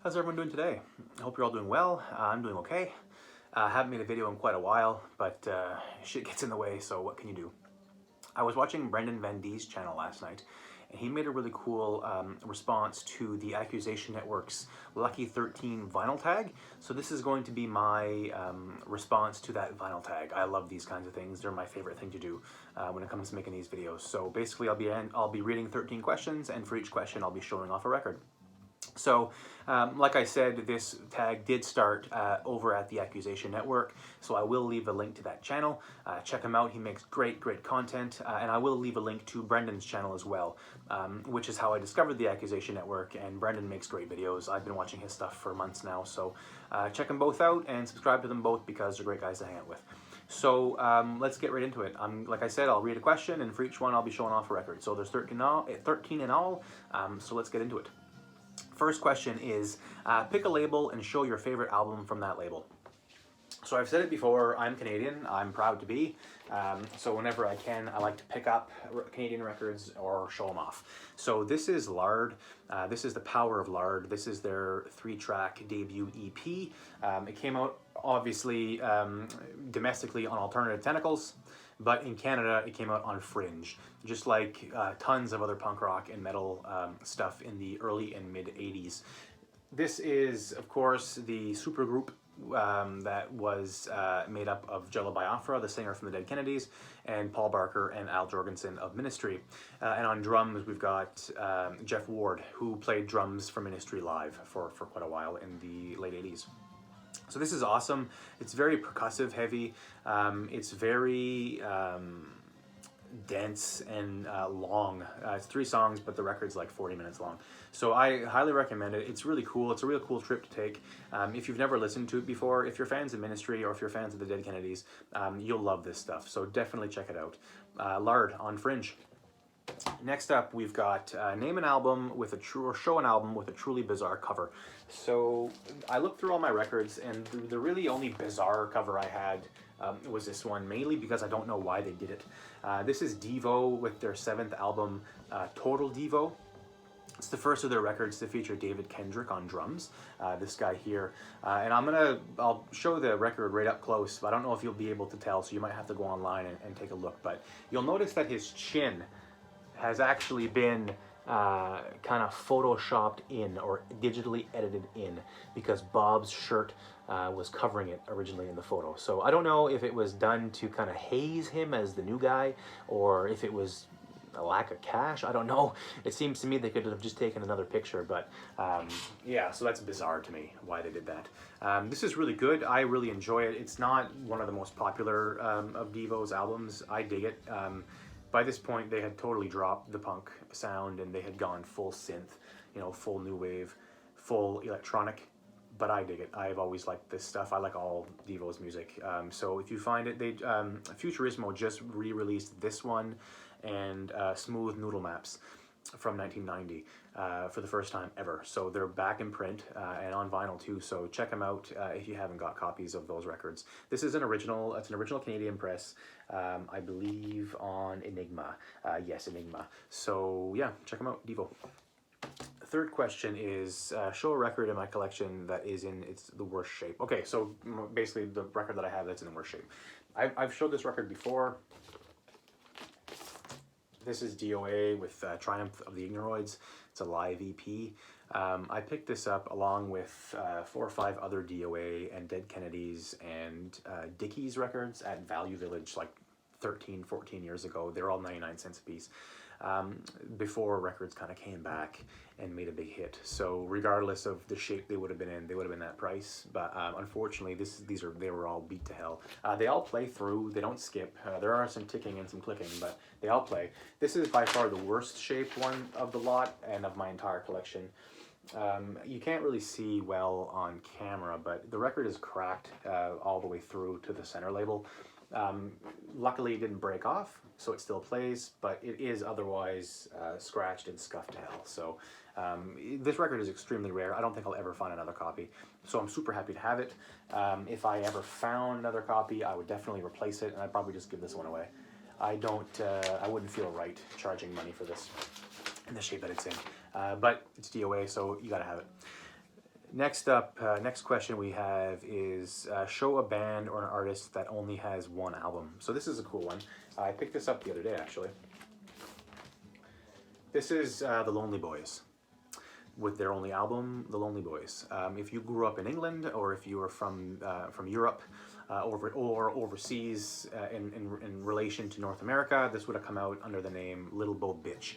How's everyone doing today? I hope you're all doing well. I'm doing okay. Haven't made a video in quite a while, but shit gets in the way, so what can you do? I was watching Brendan Van Die's channel last night, and he made a really cool response to the Accusation Network's Lucky 13 vinyl tag. So this is going to be my response to that vinyl tag. I love these kinds of things. They're my favorite thing to do when it comes to making these videos. So basically I'll be reading 13 questions, and for each question I'll be showing off a record. So, like I said, this tag did start over at the Accusation Network, so I will leave a link to that channel. Check him out, he makes great content, and I will leave a link to Brendan's channel as well, which is how I discovered the Accusation Network, and Brendan makes great videos. I've been watching his stuff for months now, so check them both out and subscribe to them both because they're great guys to hang out with. So let's get right into it. Like I said, I'll read a question, and for each one I'll be showing off a record. So there's 13 in all, so let's get into it. First question is, pick a label and show your favorite album from that label. So I've said it before, I'm Canadian, I'm proud to be, so whenever I can, I like to pick up Canadian records or show them off. So this is Lard, this is The Power of Lard, this is their 3-track debut EP. It came out, obviously, domestically on Alternative Tentacles, but in Canada it came out on Fringe, just like tons of other punk rock and metal stuff in the early and mid 80s. This is, of course, the supergroup that was made up of Jello Biafra, the singer from the Dead Kennedys, and Paul Barker and Al Jorgensen of Ministry. And on drums we've got Jeff Ward, who played drums for Ministry live for quite a while in the late 80s. So this is awesome. It's very percussive heavy. It's very dense and long. It's 3 songs, but the record's like 40 minutes long. So I highly recommend it. It's really cool. It's a real cool trip to take. If you've never listened to it before, if you're fans of Ministry or if you're fans of the Dead Kennedys, you'll love this stuff. So definitely check it out. Lard on Fringe. Next up, we've got name an album with or show an album with a truly bizarre cover. So I looked through all my records, and the really only bizarre cover I had was this one, mainly because I don't know why they did it. This is Devo with their 7th album, Total Devo. It's the first of their records to feature David Kendrick on drums, this guy here. And I'll show the record right up close, but I don't know if you'll be able to tell, so you might have to go online and take a look. But you'll notice that his chin has actually been kind of photoshopped in or digitally edited in because Bob's shirt was covering it originally in the photo. So I don't know if it was done to kind of haze him as the new guy or if it was a lack of cash. I don't know. It seems to me they could have just taken another picture, but yeah, so that's bizarre to me why they did that. This is really good. I really enjoy it. It's not one of the most popular of Devo's albums. I dig it. By this point, they had totally dropped the punk sound and they had gone full synth, you know, full new wave, full electronic, but I dig it. I've always liked this stuff. I like all Devo's music. So if you find it, Futurismo just re-released this one and Smooth Noodle Maps from 1990 for the first time ever. So they're back in print and on vinyl too, so check them out if you haven't got copies of those records. This is an original, it's an original Canadian press, I believe on Enigma. Yes, Enigma. So yeah, check them out, Devo. Third question is, show a record in my collection that is in the worst shape. Okay, so basically the record that I have that's in the worst shape. I've showed this record before. This is DOA with Triumph of the Ignoroids. It's a live EP. I picked this up along with 4 or 5 other DOA and Dead Kennedys and Dickies records at Value Village like 13, 14 years ago. They're all 99 cents a piece. Before records kind of came back and made a big hit. So regardless of the shape they would have been in, they would have been that price. But unfortunately, they were all beat to hell. They all play through. They don't skip. There are some ticking and some clicking, but they all play. This is by far the worst shaped one of the lot and of my entire collection. You can't really see well on camera, but the record is cracked all the way through to the center label. Luckily it didn't break off, so it still plays, but it is otherwise scratched and scuffed to hell. So this record is extremely rare. I don't think I'll ever find another copy, so I'm super happy to have it. If I ever found another copy, I would definitely replace it, and I'd probably just give this one away. I wouldn't feel right charging money for this in the shape that it's in, but it's DOA, so you gotta have it. Next up, next question we have is show a band or an artist that only has one album. So this is a cool one. I picked this up the other day, actually. This is the Lonely Boys with their only album, The Lonely Boys. If you grew up in England, or if you were from Europe, or overseas in relation to North America, this would have come out under the name Little Bo Bitch.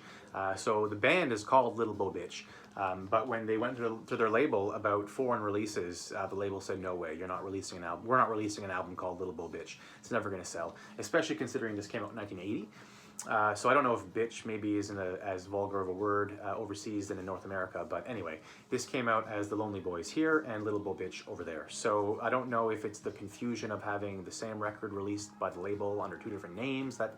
So the band is called Little Bo Bitch, but when they went to their label about foreign releases, the label said, no way, you're not releasing an album. We're not releasing an album called Little Bo Bitch. It's never going to sell, especially considering this came out in 1980. So I don't know if bitch maybe isn't as vulgar of a word overseas than in North America, but anyway, this came out as the Lonely Boys here and Little Bo Bitch over there. So I don't know if it's the confusion of having the same record released by the label under two different names that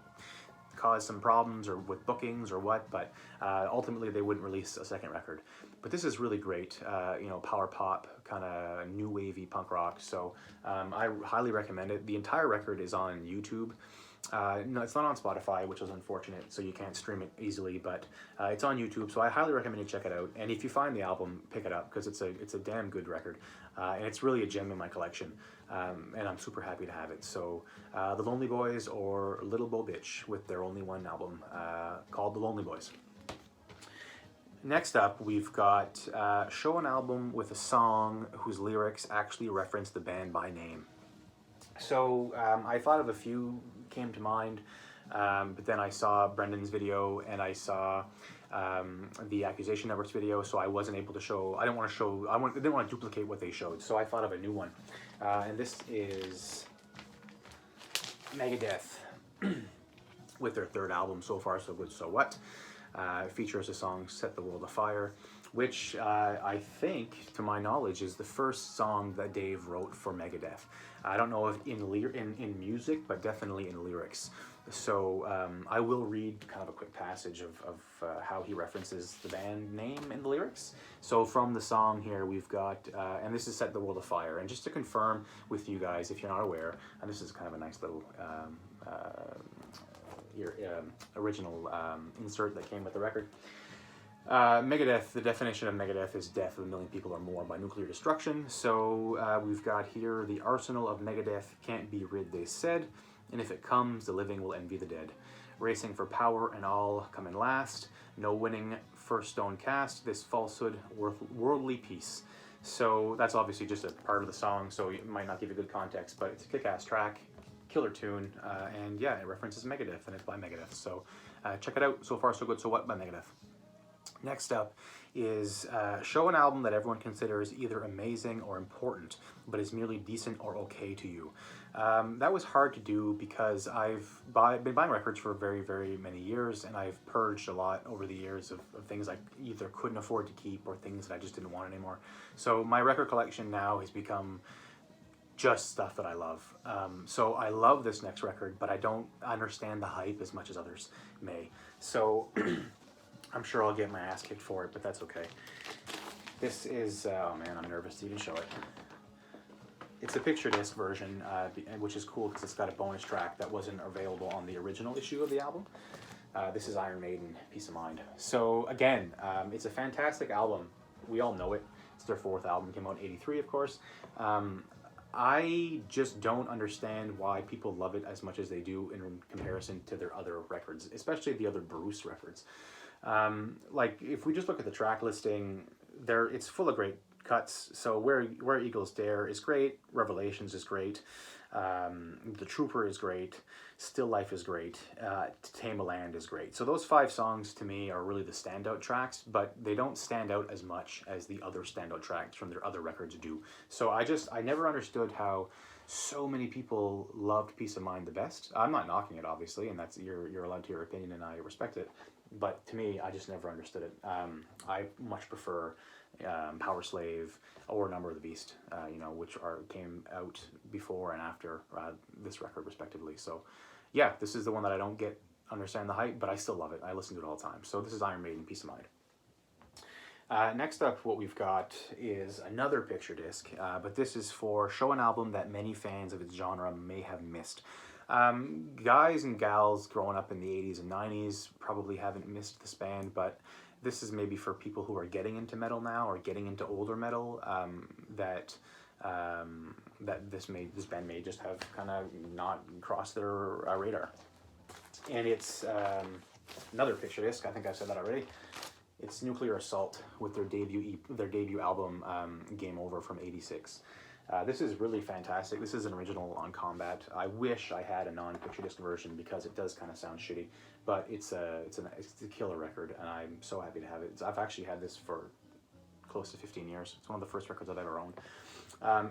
caused some problems, or with bookings or what, but ultimately they wouldn't release a second record. But this is really great, you know, power pop, kind of new wavy punk rock. So I highly recommend it. The entire record is on YouTube. No, it's not on Spotify, which is unfortunate, so you can't stream it easily, but it's on YouTube, so I highly recommend you check it out. And if you find the album, pick it up, because it's a damn good record, and it's really a gem in my collection, and I'm super happy to have it. So The Lonely Boys or Little Bo Bitch with their only one album called The Lonely Boys. Next up, we've got show an album with a song whose lyrics actually reference the band by name. So I thought of a few came to mind, but then I saw Brendan's video and I saw the Accusation Network's video, so I wasn't able to show. I didn't want to duplicate what they showed, so I thought of a new one, and this is Megadeth with their third album, So Far So Good So What. It features the song Set the World Afire, which I think, to my knowledge, is the first song that Dave wrote for Megadeth. I don't know if in music, but definitely in lyrics. So I will read kind of a quick passage of how he references the band name in the lyrics. So from the song here, we've got, and this is Set the World Afire. And just to confirm with you guys, if you're not aware, and this is kind of a nice little original insert that came with the record. Megadeth, the definition of Megadeth is death of 1 million people or more by nuclear destruction. So we've got here, the arsenal of Megadeth can't be rid, they said, and if it comes, the living will envy the dead. Racing for power and all coming last, no winning first stone cast, this falsehood worldly peace. So that's obviously just a part of the song, so it might not give you good context, but it's a kick-ass track, killer tune, and yeah, it references Megadeth, and it's by Megadeth. So check it out, So Far So Good So What by Megadeth. Next up is show an album that everyone considers either amazing or important, but is merely decent or okay to you. That was hard to do because I've been buying records for very, very many years, and I've purged a lot over the years of things I either couldn't afford to keep or things that I just didn't want anymore. So my record collection now has become just stuff that I love. So I love this next record, but I don't understand the hype as much as others may. So I'm sure I'll get my ass kicked for it, but that's okay. This is, oh man, I'm nervous to even show it. It's a picture disc version, which is cool because it's got a bonus track that wasn't available on the original issue of the album. This is Iron Maiden, Peace of Mind. So again, it's a fantastic album. We all know it. It's their fourth album, came out in '83, of course. I just don't understand why people love it as much as they do in comparison to their other records, especially the other Bruce records. Like if we just look at the track listing, it's full of great cuts. So Where Eagles Dare is great, Revelations is great, The Trooper is great, Still Life is great, To Tame a Land is great. So those 5 songs to me are really the standout tracks, but they don't stand out as much as the other standout tracks from their other records do. So I never understood how so many people loved Peace of Mind the best. I'm not knocking it, obviously, and that's you're allowed to your opinion, and I respect it. But to me, I just never understood it. I much prefer Power Slave or Number of the Beast, which came out before and after this record, respectively. So, yeah, this is the one that I don't understand the hype, but I still love it. I listen to it all the time. So this is Iron Maiden, Peace of Mind. Next up, what we've got is another picture disc, but this is for show an album that many fans of its genre may have missed. Guys and gals growing up in the 80s and 90s probably haven't missed this band, but This is maybe for people who are getting into metal now or getting into older metal, that this band may just have kind of not crossed their radar. And it's another picture disc. I think I've said that already. It's Nuclear Assault with their debut album, Game Over, from '86. This is really fantastic. This is an original on Combat. I wish I had a non-picture disc version because it does kind of sound shitty, but it's a killer record, and I'm so happy to have it. I've actually had this for close to 15 years. It's one of the first records I've ever owned.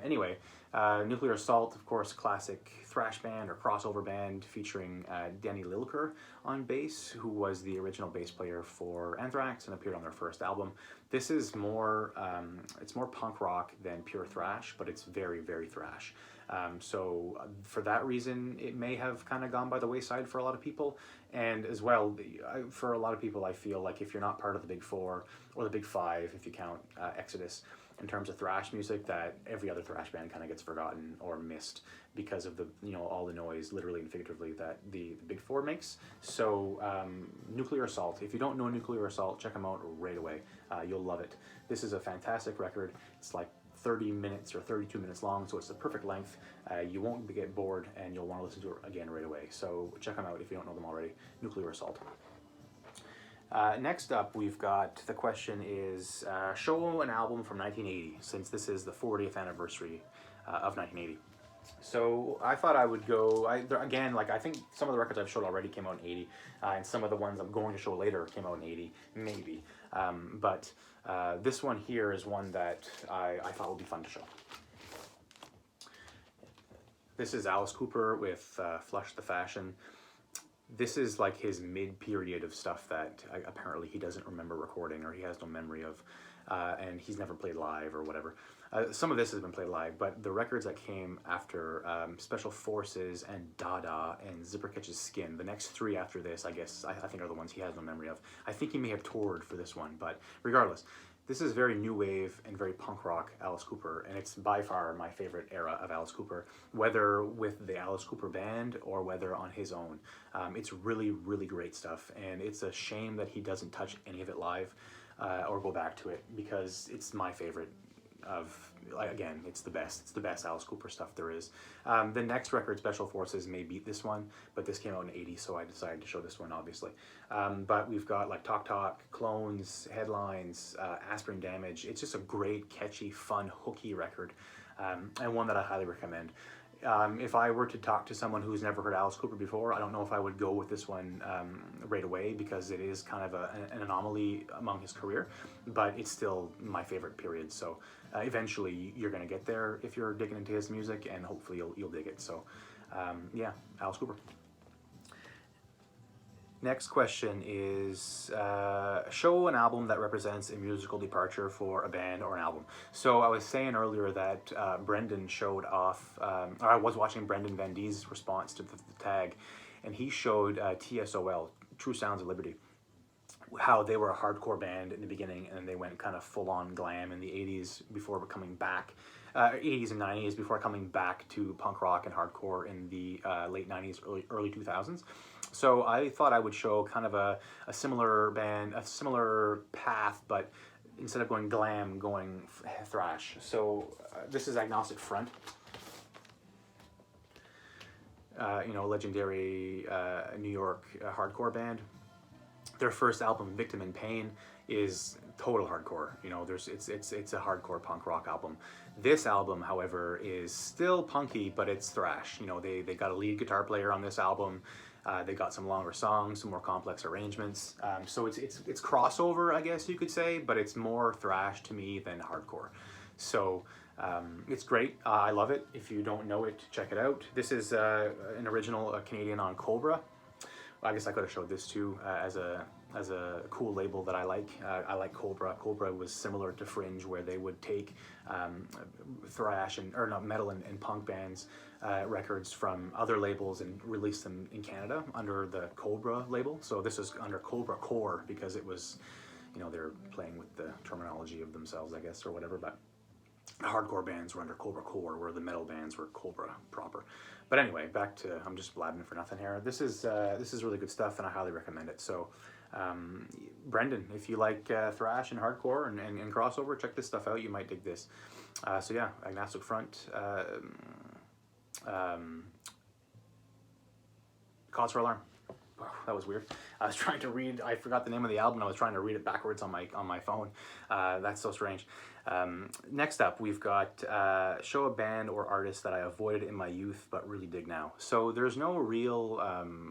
Anyway, Nuclear Assault, of course, classic thrash band or crossover band featuring Danny Lilker on bass, who was the original bass player for Anthrax and appeared on their first album. This is more, it's more punk rock than pure thrash, but it's very, very thrash. So for that reason, it may have kind of gone by the wayside for a lot of people. And as well, for a lot of people, I feel like if you're not part of the Big Four or the Big Five, if you count Exodus, in terms of thrash music, that every other thrash band kind of gets forgotten or missed because of the, all the noise, literally and figuratively, that the Big Four makes. So Nuclear Assault, if you don't know Nuclear Assault, check them out right away. You'll love it. This is a fantastic record. It's like 30 minutes or 32 minutes long, so it's the perfect length. You won't get bored, and you'll want to listen to it again right away. So check them out if you don't know them already. Nuclear Assault. Next up, we've got, the question is, show an album from 1980, since this is the 40th anniversary of 1980. So I thought I would go, again, like I think some of the records I've showed already came out in 80, and some of the ones I'm going to show later came out in 80, maybe. But this one here is one that I thought would be fun to show. This is Alice Cooper with Flush the Fashion. This is like his mid-period of stuff that apparently he doesn't remember recording or he has no memory of, and he's never played live or whatever. Some of this has been played live, but the records that came after Special Forces and Dada and Zipper Catches Skin, the next three after this, I guess, I think are the ones he has no memory of. I think he may have toured for this one, but regardless, this is very new wave and very punk rock Alice Cooper, and it's by far my favorite era of Alice Cooper, whether with the Alice Cooper band or whether on his own. It's really, really great stuff, and it's a shame that he doesn't touch any of it live or go back to it, because it's my favorite of, again, it's the best Alice Cooper stuff there is. The next record, Special Forces, may beat this one, but this came out in '80, so I decided to show this one, obviously. But we've got like Talk Talk, Clones, Headlines, Aspirin Damage. It's just a great, catchy, fun, hooky record, and one that I highly recommend. If I were to talk to someone who's never heard Alice Cooper before, I don't know if I would go with this one right away, because it is kind of an anomaly among his career, but it's still my favorite period. So eventually you're going to get there if you're digging into his music, and hopefully you'll dig it. So yeah, Alice Cooper. Next question is, show an album that represents a musical departure for a band or an album. So I was saying earlier that Brendan showed off, or I was watching Brendan Van Die's response to the tag, and he showed TSOL, True Sounds of Liberty, how they were a hardcore band in the beginning, and they went kind of full-on glam in the 80s before coming back, 80s and 90s before coming back to punk rock and hardcore in the late 90s, early 2000s. So I thought I would show kind of a similar band, a similar path, but instead of going glam, going thrash. So this is Agnostic Front, legendary New York hardcore band. Their first album, Victim in Pain, is total hardcore. It's a hardcore punk rock album. This album, however, is still punky, but it's thrash. They got a lead guitar player on this album. They got some longer songs, some more complex arrangements. So it's crossover, I guess you could say, but it's more thrash to me than hardcore. So it's great. I love it. If you don't know it, check it out. This is an original Canadian on Cobra. I guess I could have showed this too as a cool label that I like. I like Cobra. Cobra was similar to Fringe, where they would take thrash metal and punk bands records from other labels and release them in Canada under the Cobra label. So this is under Cobra Core, because it was, they're playing with the terminology of themselves, I guess, or whatever. But hardcore bands were under Cobra Core, where the metal bands were Cobra proper. But anyway, back to, I'm just blabbing for nothing here. This is really good stuff, and I highly recommend it. So Brendan, if you like thrash and hardcore and crossover, check this stuff out. You might dig this. So yeah, Agnostic Front, Cause for Alarm. Wow, that was weird. I was trying to read. I forgot the name of the album. I was trying to read it backwards on my phone. That's so strange. Next up, we've got show a band or artist that I avoided in my youth but really dig now. So there's no real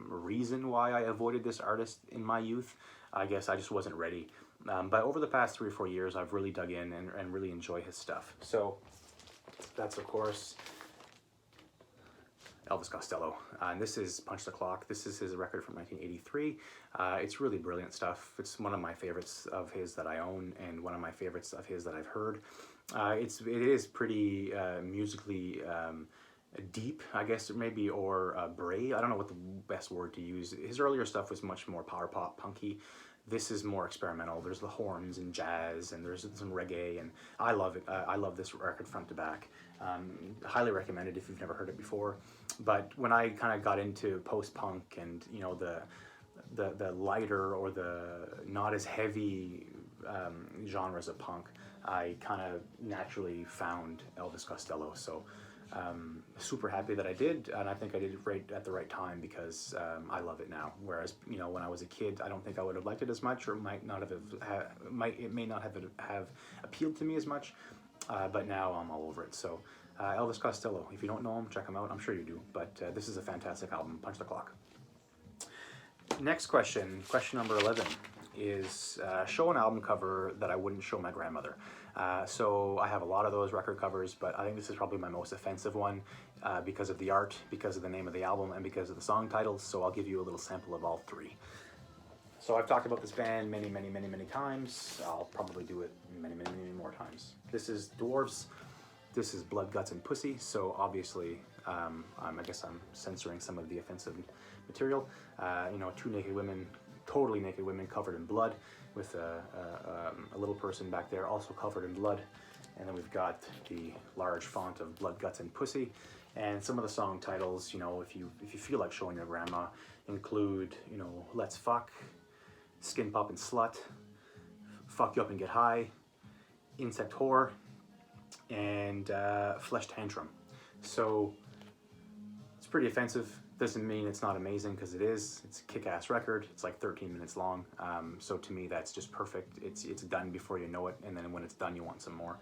reason why I avoided this artist in my youth. I guess I just wasn't ready. But over the past 3 or 4 years, I've really dug in and really enjoy his stuff. So that's, of course, Elvis Costello. And this is Punch the Clock. This is his record from 1983. It's really brilliant stuff. It's one of my favorites of his that I own and one of my favorites of his that I've heard. It is pretty musically deep, I guess, maybe, or brave. I don't know what the best word to use. His earlier stuff was much more power pop, punky. This is more experimental. There's the horns and jazz, and there's some reggae, and I love it. I love this record front to back. Highly recommended if you've never heard it before. But when I kind of got into post-punk and, you know, the lighter or the not as heavy genres of punk, I kind of naturally found Elvis Costello. So super happy that I did, and I think I did it right at the right time because I love it now. Whereas, you know, when I was a kid, I don't think I would have liked it as much, or it may not have appealed to me as much. But now I'm all over it. So Elvis Costello, if you don't know him, check him out. I'm sure you do. But this is a fantastic album, Punch the Clock. Next question number 11, is show an album cover that I wouldn't show my grandmother. So I have a lot of those record covers, but I think this is probably my most offensive one because of the art, because of the name of the album, and because of the song titles. So I'll give you a little sample of all three. So I've talked about this band many times. I'll probably do it many more times. This is Dwarves. This is Blood, Guts, and Pussy. So obviously, I guess I'm censoring some of the offensive material. You know, two naked women, totally naked women covered in blood, with a little person back there also covered in blood. And then we've got the large font of Blood, Guts, and Pussy. And some of the song titles, you know, if you feel like showing your grandma, include, you know, Let's Fuck, Skin Pop and Slut, Fuck You Up and Get High, Insect Whore, and Flesh Tantrum. So it's pretty offensive. Doesn't mean it's not amazing, because it is. It's a kick-ass record. It's like 13 minutes long. So to me, that's just perfect. It's done before you know it, and then when it's done, you want some more.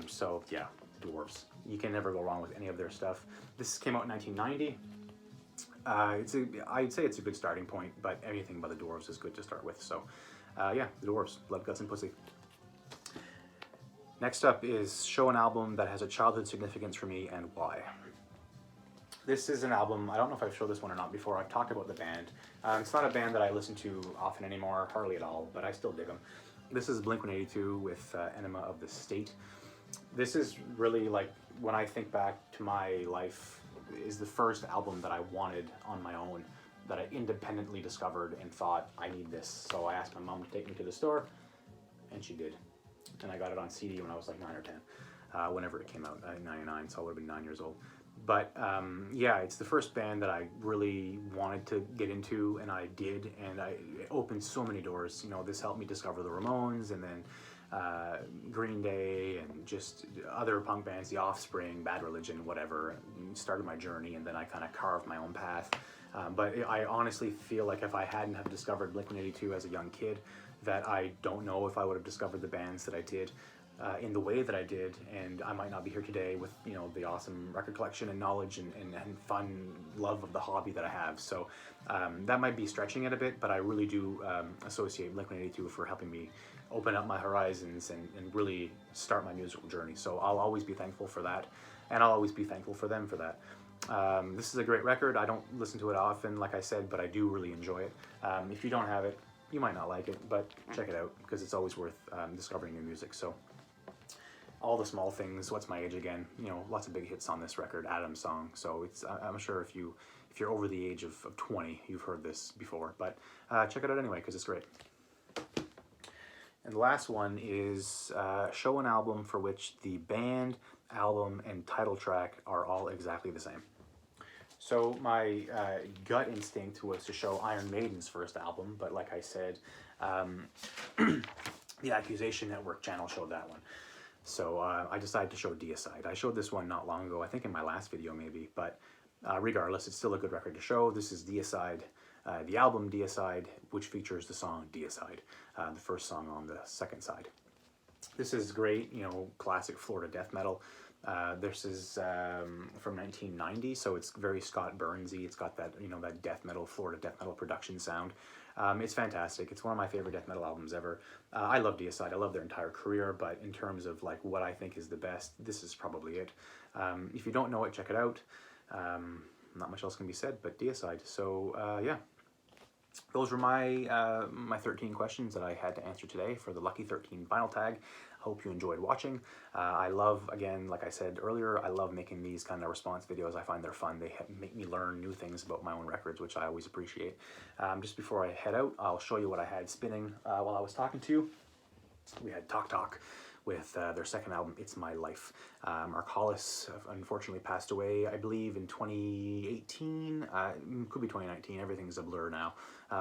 So yeah, Dwarves. You can never go wrong with any of their stuff. This came out in 1990. I'd say it's a good starting point, but anything by the Dwarves is good to start with. So yeah, the Dwarves, Blood, Guts, and Pussy. Next up is show an album that has a childhood significance for me and why. This is an album, I don't know if I've showed this one or not before. I've talked about the band. It's not a band that I listen to often anymore, hardly at all, but I still dig them. This is Blink-182 with Enema of the State. This is really, like, when I think back to my life, is the first album that I wanted on my own, that I independently discovered and thought, I need this. So I asked my mom to take me to the store, and she did. And I got it on CD when I was like 9 or 10, whenever it came out, in 99, so I would have been 9 years old. But yeah, it's the first band that I really wanted to get into, and I did, and it opened so many doors. You know, this helped me discover the Ramones, and then Green Day, and just other punk bands, The Offspring, Bad Religion, whatever. Started my journey, and then I kind of carved my own path. But I honestly feel like if I hadn't have discovered Blink-182 as a young kid, that I don't know if I would have discovered the bands that I did in the way that I did, and I might not be here today with, you know, the awesome record collection and knowledge and fun love of the hobby that I have. So that might be stretching it a bit, but I really do associate Blink-182 for helping me open up my horizons and really start my musical journey. So I'll always be thankful for that, and I'll always be thankful for them for that. This is a great record. I don't listen to it often, like I said, but I do really enjoy it. If you don't have it, you might not like it, but check it out, because it's always worth discovering new music. So All the Small Things, What's My Age Again, you know, lots of big hits on this record, Adam's Song. So it's, I'm sure if you're over the age of 20, you've heard this before, but check it out anyway, because it's great. And the last one is show an album for which the band, album, and title track are all exactly the same. So my gut instinct was to show Iron Maiden's first album, but like I said, um, the Accusation Network channel showed that one. So I decided to show Deicide. I showed this one not long ago, I think in my last video maybe, but regardless, it's still a good record to show. This is Deicide, the album Deicide, which features the song Deicide, the first song on the second side. This is great, you know, classic Florida death metal. This is from 1990, so it's very Scott Burnsy. It's got that, you know, that death metal, Florida death metal production sound. It's fantastic. It's one of my favorite death metal albums ever. I love Deicide. I love their entire career, but in terms of like what I think is the best, this is probably it. If you don't know it, check it out. Not much else can be said, but Deicide. So yeah. Those were my my 13 questions that I had to answer today for the Lucky 13 vinyl tag. I hope you enjoyed watching. I love, again, like I said earlier, I love making these kind of response videos. I find they're fun. They make me learn new things about my own records, which I always appreciate. Just before I head out, I'll show you what I had spinning while I was talking to you. We had Talk Talk with their second album, It's My Life. Mark Hollis unfortunately passed away, I believe, in 2018. Could be 2019. Everything's a blur now.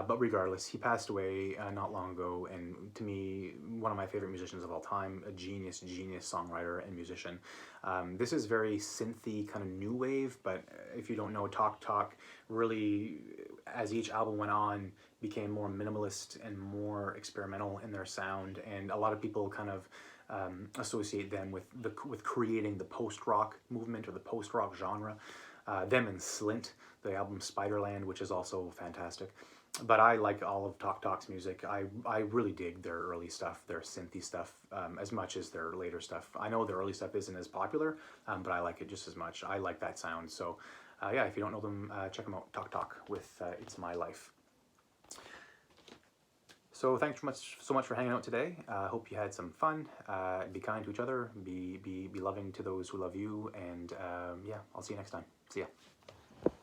But regardless, he passed away not long ago, and to me, one of my favorite musicians of all time, a genius songwriter and musician. This is very synthy, kind of new wave, but if you don't know, Talk Talk really, as each album went on, became more minimalist and more experimental in their sound, and a lot of people kind of associate them with creating the post-rock movement or the post-rock genre. Them and Slint, the album Spiderland, which is also fantastic. But I like all of Talk Talk's music. I really dig their early stuff, their synthy stuff, as much as their later stuff. I know their early stuff isn't as popular, but I like it just as much. I like that sound. So yeah, if you don't know them, check them out. Talk Talk with It's My Life. So thanks so much for hanging out today. I hope you had some fun. Be kind to each other. Be loving to those who love you. And yeah, I'll see you next time. See ya.